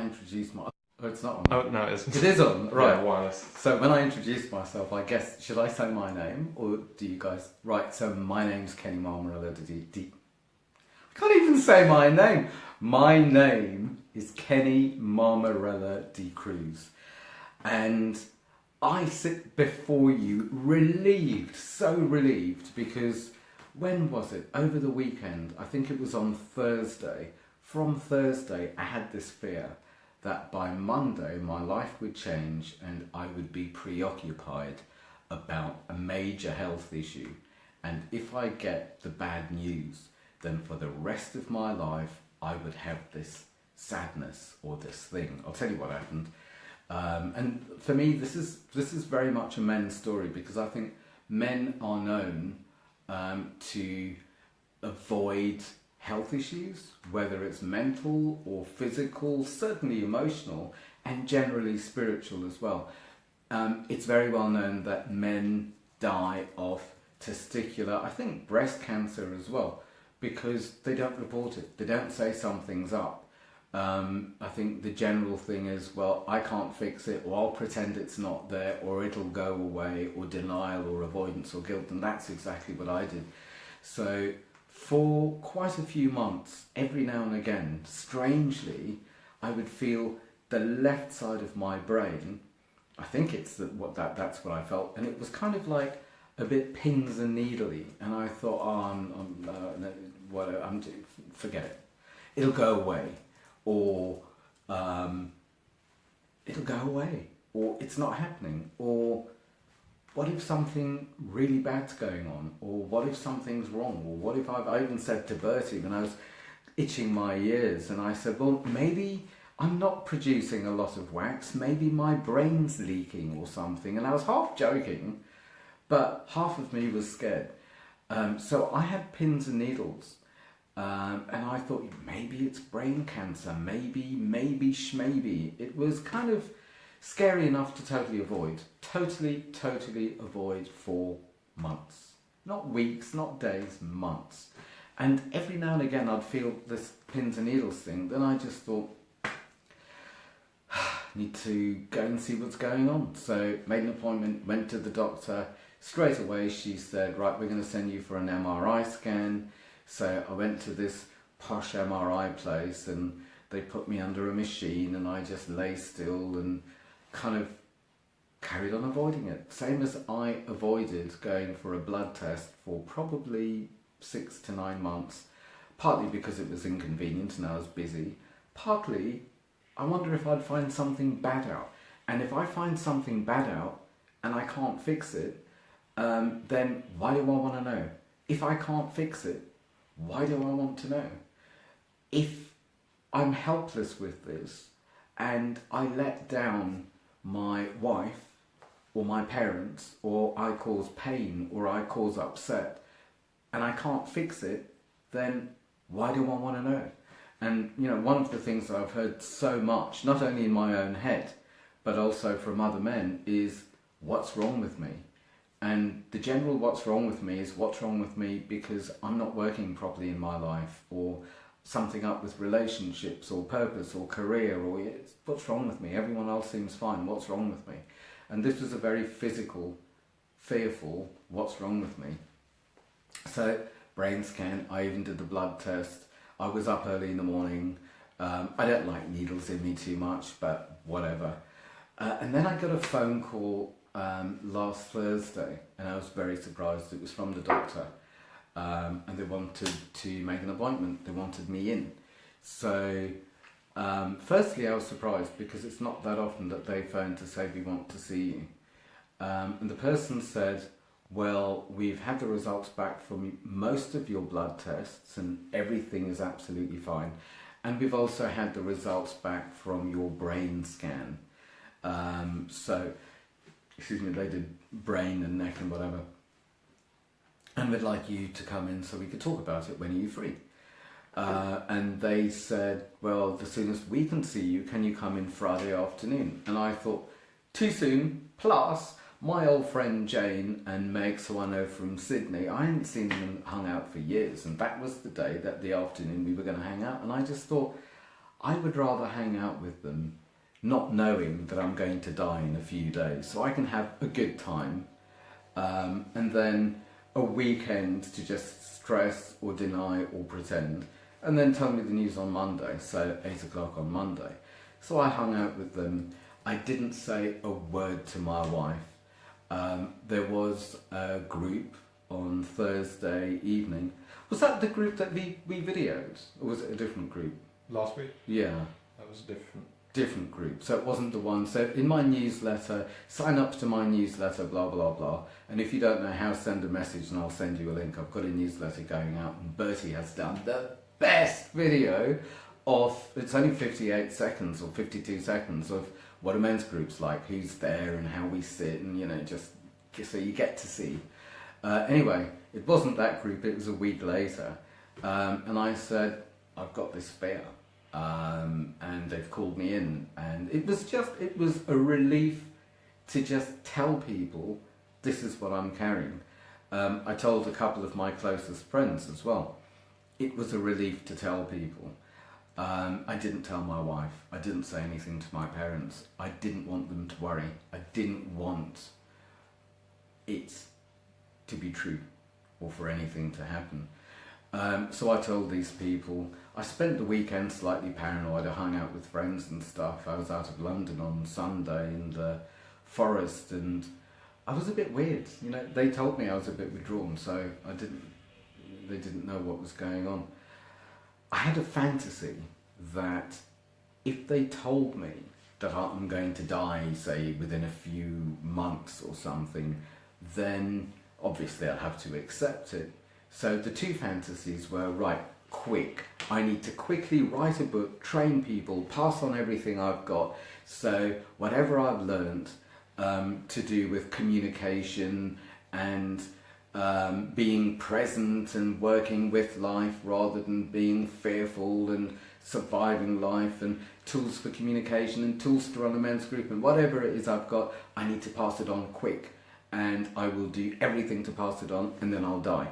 introduce my... Oh, it's not on. Oh, no, it isn't. It is on, right. Yeah, wireless. So when I introduce myself, I guess, should I say my name? Or do you guys... Right, so my name's Kenny Mamarella-D'Cruz. I can't even say my name. My name is Kenny Mamarella-D'Cruz. And I sit before you relieved, so relieved, because when was it? Over the weekend, I think it was on Thursday. From Thursday, I had this fear that by Monday my life would change and I would be preoccupied about a major health issue. And if I get the bad news, then for the rest of my life I would have this sadness or this thing. I'll tell you what happened. And for me, this is very much a men's story, because I think men are known to avoid health issues, whether it's mental or physical, certainly emotional, and generally spiritual as well. It's very well known that men die of testicular, I think breast cancer as well, because they don't report it. They don't say something's up. I think the general thing is, well, I can't fix it, or I'll pretend it's not there, or it'll go away, or denial or avoidance or guilt, and that's exactly what I did. So for quite a few months, every now and again, strangely, I would feel the left side of my brain, I think it's that's what I felt, and it was kind of like a bit pins and needly, and I thought, forget it, it'll go away. Or it'll go away, or it's not happening, or what if something really bad's going on, or what if something's wrong, or what if I even said to Bertie when I was itching my ears, and I said, well, maybe I'm not producing a lot of wax, maybe my brain's leaking or something, and I was half joking, but half of me was scared. So I had pins and needles. And I thought, maybe it's brain cancer, maybe shmaybe. It was kind of scary enough to totally avoid. Totally avoid for months. Not weeks, not days, months. And every now and again I'd feel this pins and needles thing. Then I just thought, need to go and see what's going on. So made an appointment, went to the doctor. Straight away she said, right, we're going to send you for an MRI scan. So I went to this posh MRI place and they put me under a machine, and I just lay still and kind of carried on avoiding it. Same as I avoided going for a blood test for probably 6 to 9 months, partly because it was inconvenient and I was busy, partly I wonder if I'd find something bad out. And if I find something bad out and I can't fix it, then why do I want to know? If I can't fix it, why do I want to know? If I'm helpless with this and I let down my wife or my parents, or I cause pain or I cause upset, and I can't fix it, then why do I want to know? And you know, one of the things that I've heard so much, not only in my own head, but also from other men, is what's wrong with me? And the general what's wrong with me is what's wrong with me because I'm not working properly in my life, or something up with relationships or purpose or career, or it's, what's wrong with me? Everyone else seems fine, what's wrong with me? And this was a very physical, fearful, what's wrong with me? So brain scan, I even did the blood test. I was up early in the morning. I don't like needles in me too much, but whatever. And then I got a phone call last Thursday, and I was very surprised. It was from the doctor, and they wanted to make an appointment. They wanted me in. So firstly I was surprised, because it's not that often that they phone to say we want to see you. And the person said, well, we've had the results back from most of your blood tests and everything is absolutely fine, and we've also had the results back from your brain scan. So excuse me, they did brain and neck and whatever, and we'd like you to come in so we could talk about it. When are you free? And they said, well, the soonest we can see you, can you come in Friday afternoon? And I thought, too soon, plus my old friend Jane and Meg, who I know from Sydney, I hadn't seen them hung out for years, and that was the day, that the afternoon we were going to hang out, and I just thought, I would rather hang out with them not knowing that I'm going to die in a few days, so I can have a good time, and then a weekend to just stress or deny or pretend, and then tell me the news on Monday, so 8 o'clock on Monday. So I hung out with them. I didn't say a word to my wife. There was a group on Thursday evening. Was that the group that we videoed, or was it a different group? Last week? Yeah. That was different. Different group, so it wasn't the one. So in my newsletter, sign up to my newsletter, blah blah blah. And if you don't know how, send a message and I'll send you a link. I've got a newsletter going out, and Bertie has done the best video of, it's only 58 seconds or 52 seconds of what a men's group's like, who's there and how we sit, and you know, just so you get to see. Anyway, it wasn't that group, it was a week later, and I said, I've got this fear. And they've called me in, and it was a relief to just tell people this is what I'm carrying. I told a couple of my closest friends as well. It was a relief to tell people. I didn't tell my wife. I didn't say anything to my parents. I didn't want them to worry. I didn't want it to be true or for anything to happen. So I told these people. I spent the weekend slightly paranoid. I hung out with friends and stuff. I was out of London on Sunday in the forest, and I was a bit weird. You know, they told me I was a bit withdrawn, so they didn't know what was going on. I had a fantasy that if they told me that I'm going to die, say within a few months or something, then obviously I'd have to accept it. So the two fantasies were, right, quick. I need to quickly write a book, train people, pass on everything I've got. So whatever I've learned to do with communication and being present and working with life rather than being fearful, and surviving life, and tools for communication and tools to run a men's group, and whatever it is I've got, I need to pass it on quick. And I will do everything to pass it on, and then I'll die.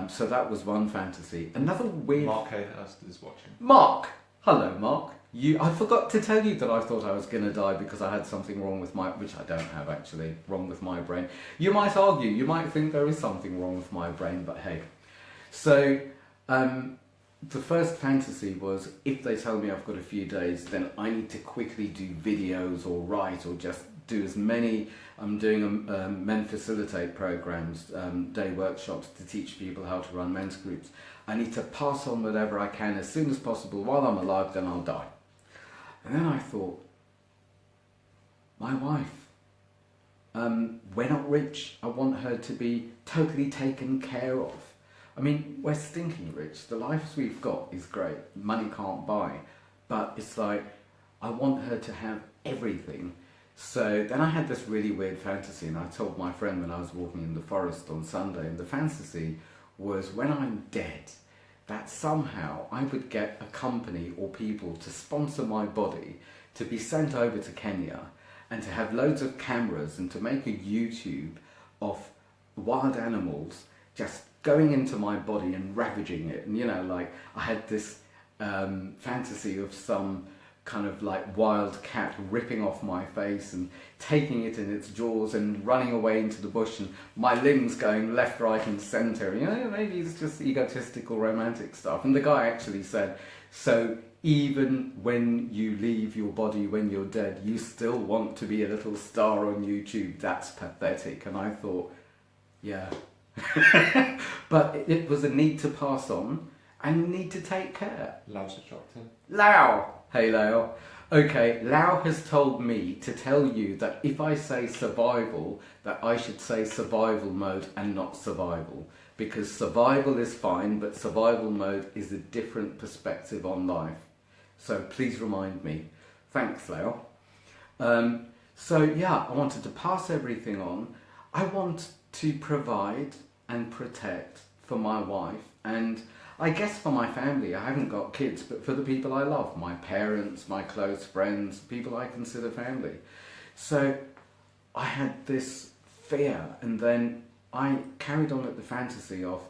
So that was one fantasy. Another weird... Mark Hayhurst is watching. Mark! Hello, Mark. I forgot to tell you that I thought I was going to die because I had something wrong with my... which I don't have, actually. Wrong with my brain. You might argue. You might think there is something wrong with my brain, but hey. So, the first fantasy was, if they tell me I've got a few days, then I need to quickly do videos or write or just do as many... I'm doing men facilitate programs, day workshops to teach people how to run men's groups. I need to pass on whatever I can as soon as possible while I'm alive, then I'll die. And then I thought, my wife, we're not rich. I want her to be totally taken care of. I mean, we're stinking rich. The lives we've got is great. Money can't buy. But it's like, I want her to have everything. So then I had this really weird fantasy, and I told my friend when I was walking in the forest on Sunday, and the fantasy was when I'm dead, that somehow I would get a company or people to sponsor my body, to be sent over to Kenya, and to have loads of cameras, and to make a YouTube of wild animals just going into my body and ravaging it. And you know, like, I had this fantasy of some kind of like wild cat ripping off my face and taking it in its jaws and running away into the bush, and my limbs going left, right and centre. You know, maybe it's just egotistical romantic stuff. And the guy actually said, so even when you leave your body when you're dead, you still want to be a little star on YouTube? That's pathetic. And I thought, yeah. But it was a need to pass on and need to take care. Lau's dropped in. Lau! Hey Lau. Okay, Lau has told me to tell you that if I say survival, that I should say survival mode and not survival. Because survival is fine, but survival mode is a different perspective on life. So please remind me. Thanks, Lau. So yeah, I wanted to pass everything on. I want to provide and protect for my wife, and I guess for my family. I haven't got kids, but for the people I love, my parents, my close friends, people I consider family. So I had this fear, and then I carried on with the fantasy of,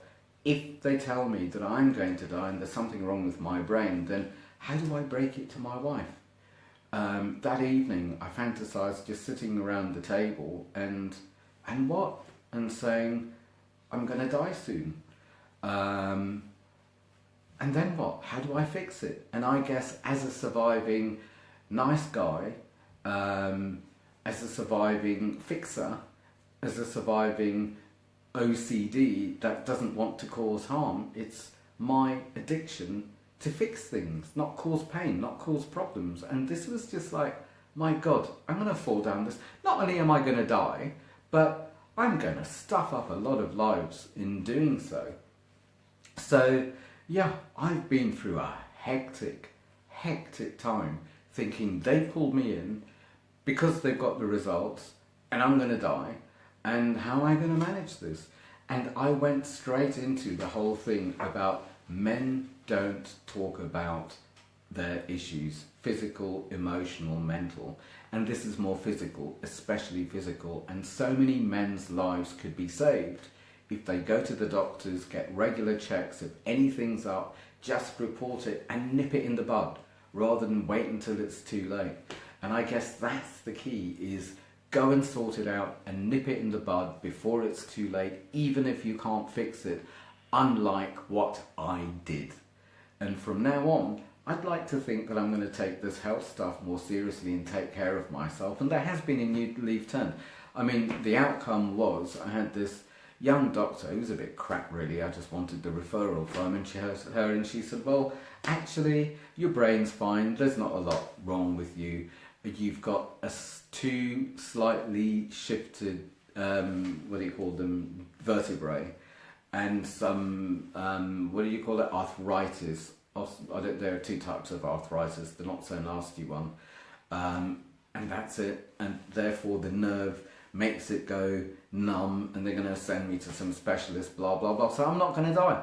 if they tell me that I'm going to die and there's something wrong with my brain, then how do I break it to my wife? That evening, I fantasized just sitting around the table and what? And saying, I'm going to die soon. And then what? How do I fix it? And I guess as a surviving nice guy, as a surviving fixer, as a surviving OCD that doesn't want to cause harm, it's my addiction to fix things, not cause pain, not cause problems. And this was just like, my God, I'm going to fall down this. Not only am I going to die, but I'm going to stuff up a lot of lives in doing so. So, yeah, I've been through a hectic time thinking they pulled me in because they've got the results and I'm going to die. And how am I going to manage this? And I went straight into the whole thing about men don't talk about their issues, physical, emotional, mental. And this is more physical, especially physical. And so many men's lives could be saved if they go to the doctors, get regular checks. If anything's up, just report it and nip it in the bud rather than wait until it's too late. And I guess that's the key, is go and sort it out and nip it in the bud before it's too late, even if you can't fix it, unlike what I did. And from now on, I'd like to think that I'm going to take this health stuff more seriously and take care of myself. And there has been a new leaf turned. I mean, the outcome was I had this young doctor who was a bit crap really. I just wanted the referral from, and she said, well, actually, your brain's fine. There's not a lot wrong with you. You've got two slightly shifted, vertebrae, and some, arthritis. There are two types of arthritis, the not so nasty one, and that's it. And therefore the nerve makes it go numb, and they're going to send me to some specialist, blah, blah, blah. So I'm not going to die.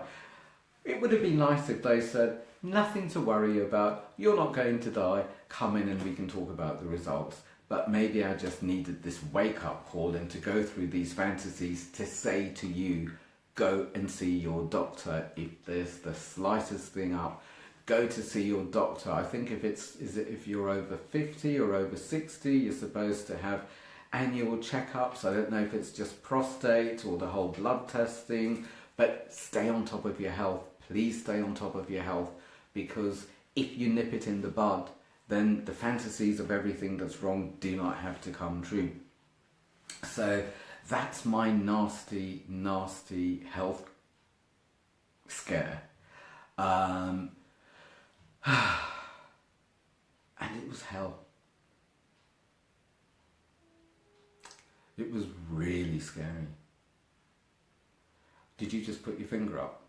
It would have been nice if they said, nothing to worry about, you're not going to die, come in and we can talk about the results. But maybe I just needed this wake-up call and to go through these fantasies to say to you, go and see your doctor. If there's the slightest thing up, go to see your doctor. I think if you're over 50 or over 60, you're supposed to have annual checkups. I don't know if it's just prostate or the whole blood testing, but stay on top of your health. Please stay on top of your health, because if you nip it in the bud, then the fantasies of everything that's wrong do not have to come true. So that's my nasty health scare. And it was hell. It was really scary. Did you just put your finger up?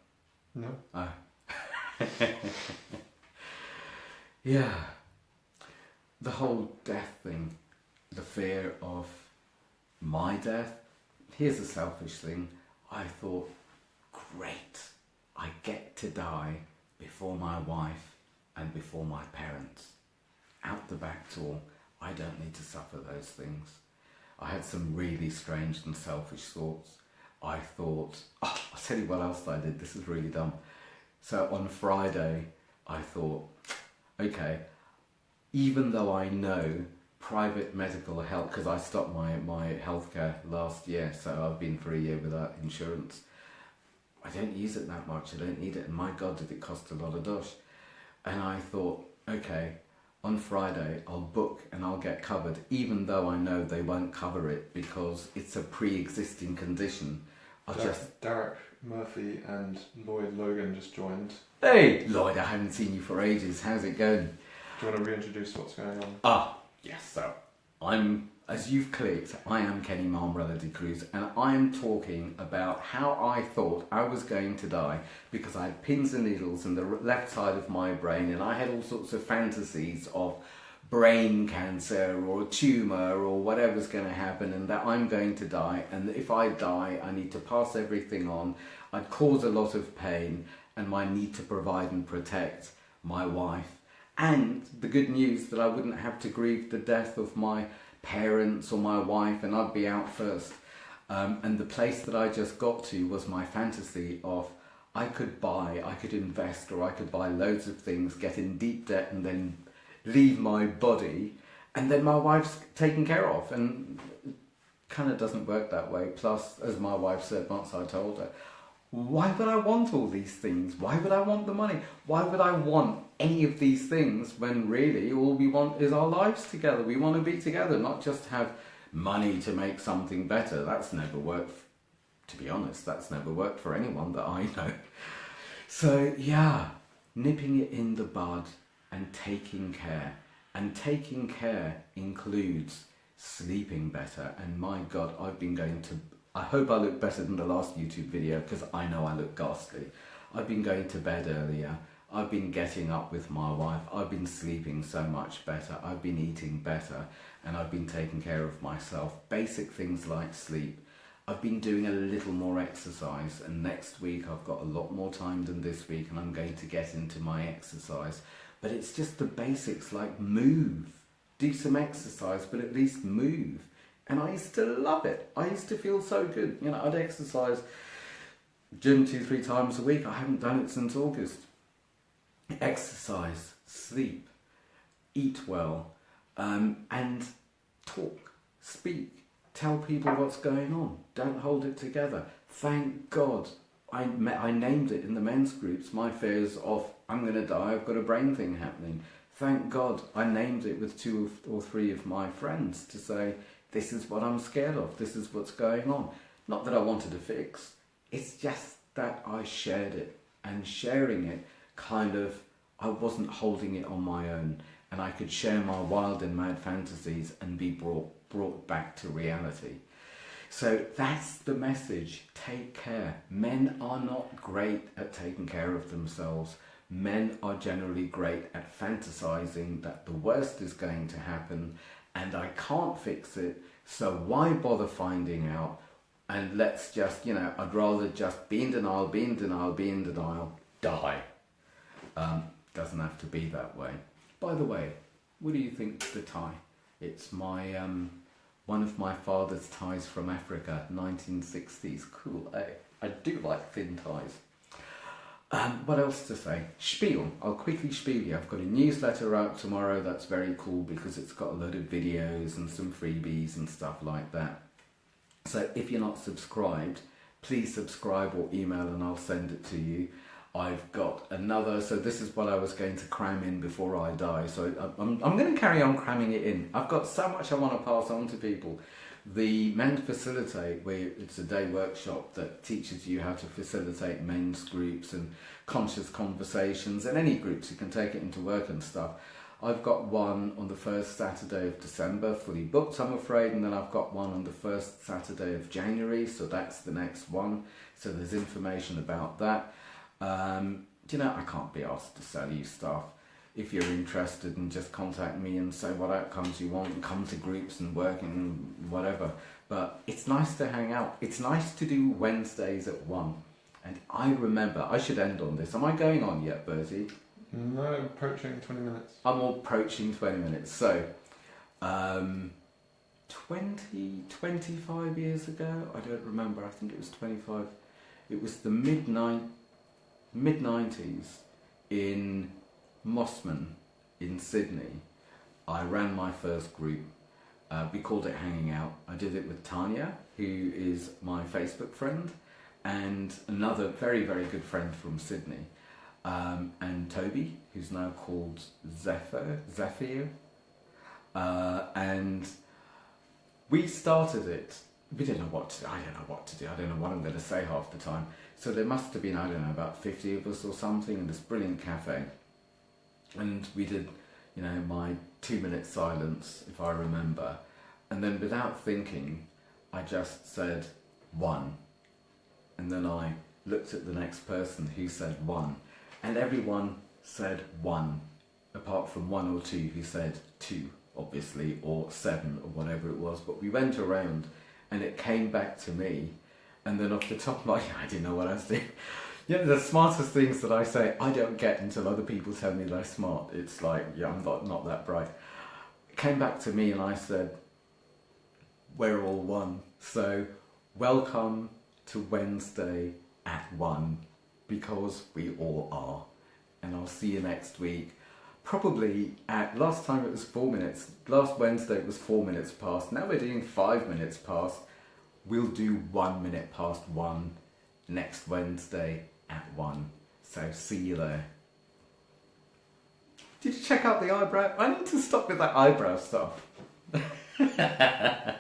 No. Oh. Yeah. The whole death thing, the fear of my death. Here's a selfish thing. I thought, great, I get to die before my wife and before my parents. Out the back door, I don't need to suffer those things. I had some really strange and selfish thoughts. I thought, I'll tell you what else I did, this is really dumb. So on Friday, I thought, okay, even though I know private medical health, because I stopped my healthcare last year, so I've been for a year without insurance. I don't use it that much, I don't need it, and my God, did it cost a lot of dosh. And I thought, okay, on Friday I'll book and I'll get covered, even though I know they won't cover it because it's a pre-existing condition. Derek Murphy and Lloyd Logan just joined. Hey Lloyd, I haven't seen you for ages, how's it going? Do you want to reintroduce what's going on? Yes, so as you've clicked, I am Kenny Mamarella-D'Cruz, and I am talking about how I thought I was going to die because I had pins and needles in the left side of my brain, and I had all sorts of fantasies of brain cancer or a tumour or whatever's going to happen, and that I'm going to die, and if I die I need to pass everything on. I'd cause a lot of pain, and my need to provide and protect my wife. And the good news that I wouldn't have to grieve the death of my parents or my wife, and I'd be out first. And the place that I just got to was my fantasy of I could invest, or I could buy loads of things, get in deep debt, and then leave my body, and then my wife's taken care of. And it kind of doesn't work that way. Plus, as my wife said once, I told her, why would I want all these things? Why would I want the money? Why would I want any of these things when really all we want is our lives together? We want to be together, not just have money to make something better. That's never worked, to be honest, that's never worked for anyone that I know. So yeah, nipping it in the bud and taking care. And taking care includes sleeping better. And my God, I hope I look better than the last YouTube video, because I know I look ghastly. I've been going to bed earlier. I've been getting up with my wife. I've been sleeping so much better. I've been eating better, and I've been taking care of myself. Basic things like sleep. I've been doing a little more exercise, and next week I've got a lot more time than this week, and I'm going to get into my exercise. But it's just the basics, like move. Do some exercise, but at least move. And I used to love it. I used to feel so good. You know, I'd exercise gym 2-3 times a week. I haven't done it since August. Exercise, sleep, eat well, and talk, speak, tell people what's going on. Don't hold it together. Thank God I named it in the men's groups. My fears of I'm going to die, I've got a brain thing happening. Thank God I named it with 2 or 3 of my friends to say, this is what I'm scared of, this is what's going on. Not that I wanted to fix, it's just that I shared it. And sharing it, I wasn't holding it on my own, and I could share my wild and mad fantasies and be brought back to reality. So that's the message. Take care. Men are not great at taking care of themselves. Men are generally great at fantasizing that the worst is going to happen and I can't fix it, so why bother finding out? And let's just, I'd rather just be in denial, die. Doesn't have to be that way. By the way, what do you think of the tie? It's my one of my father's ties from Africa, 1960s. Cool, eh? I do like thin ties. What else to say? Spiel. I'll quickly spiel you. I've got a newsletter out tomorrow that's very cool because it's got a load of videos and some freebies and stuff like that. So if you're not subscribed, please subscribe or email and I'll send it to you. I've got another, so this is what I was going to cram in before I die. So I'm going to carry on cramming it in. I've got so much I want to pass on to people. The Men Facilitate, where it's a day workshop that teaches you how to facilitate men's groups and conscious conversations and any groups. You can take it into work and stuff. I've got one on the first Saturday of December, fully booked I'm afraid, and then I've got one on the first Saturday of January, so that's the next one. So there's information about that. I can't be asked to sell you stuff. If you're interested, and just contact me and say what outcomes you want and come to groups and work and whatever. But it's nice to hang out. It's nice to do Wednesdays at 1. And I remember, I should end on this. Am I going on yet, Bertie? No, approaching 20 minutes. I'm approaching 20 minutes. So, 25 years ago, I don't remember, I think it was 25. It was the mid-90s in Mossman in Sydney. I ran my first group. We called it Hanging Out. I did it with Tanya, who is my Facebook friend, and another very, very good friend from Sydney, and Toby, who's now called Zephyr. And we started it. We didn't know what to do. I don't know what to do. I don't know what I'm going to say half the time. So there must have been, I don't know, about 50 of us or something in this brilliant cafe. And we did, my 2-minute silence, if I remember. And then without thinking, I just said 1. And then I looked at the next person who said 1. And everyone said 1, apart from 1 or 2 who said 2, obviously, or 7 or whatever it was. But we went around and it came back to me. And then off the top of my head, I didn't know what I was doing. The smartest things that I say, I don't get until other people tell me they're smart. It's like, I'm not that bright. It came back to me and I said, we're all one. So welcome to Wednesday at 1. because we all are. And I'll see you next week. Probably last time it was 4 minutes. Last Wednesday it was 4 minutes past. Now we're doing 5 minutes past. We'll do 1 minute past 1 next Wednesday at 1. So see you there. Did you check out the eyebrow? I need to stop with that eyebrow stuff.